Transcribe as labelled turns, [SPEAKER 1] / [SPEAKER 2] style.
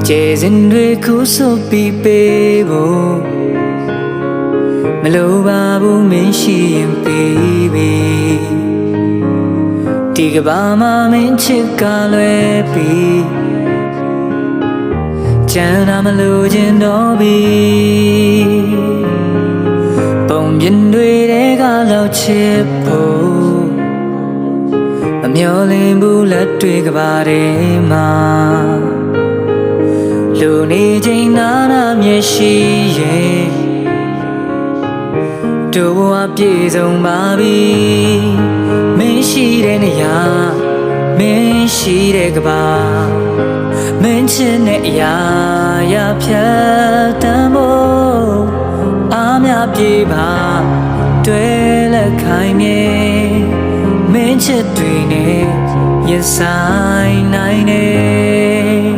[SPEAKER 1] ကျေစင်တွေကိုဆိုပြီးပေးဖို့မလိုပါဘူးမင်းရှိရင်ပေးပြီဒီကဘာမှာမင်းချစ်ကလွယ်ပြီကျန်တာမလို့ခြင်းတော့ပြီပုံပြင်တွေကလောက်ချစ်ဖို့မမျောလင်းဘူးလက်တွေကဘာတွေမှာလူနေချိန်နာနာမျက်ရှိရဲ့တို့ဘဝပြည့်စုံပါပြီမင်းရှိတဲ့နေရာမင်းရှိတဲ့ကဘာမင်းချစ်တဲ့အရာရဖြတ်တမ်းဖို့အားများပြေပါတွေ့လက်ခိုင်းမြေမင်းချစ်တွေနဲ့ရင်ဆိုင်နိုင်နေ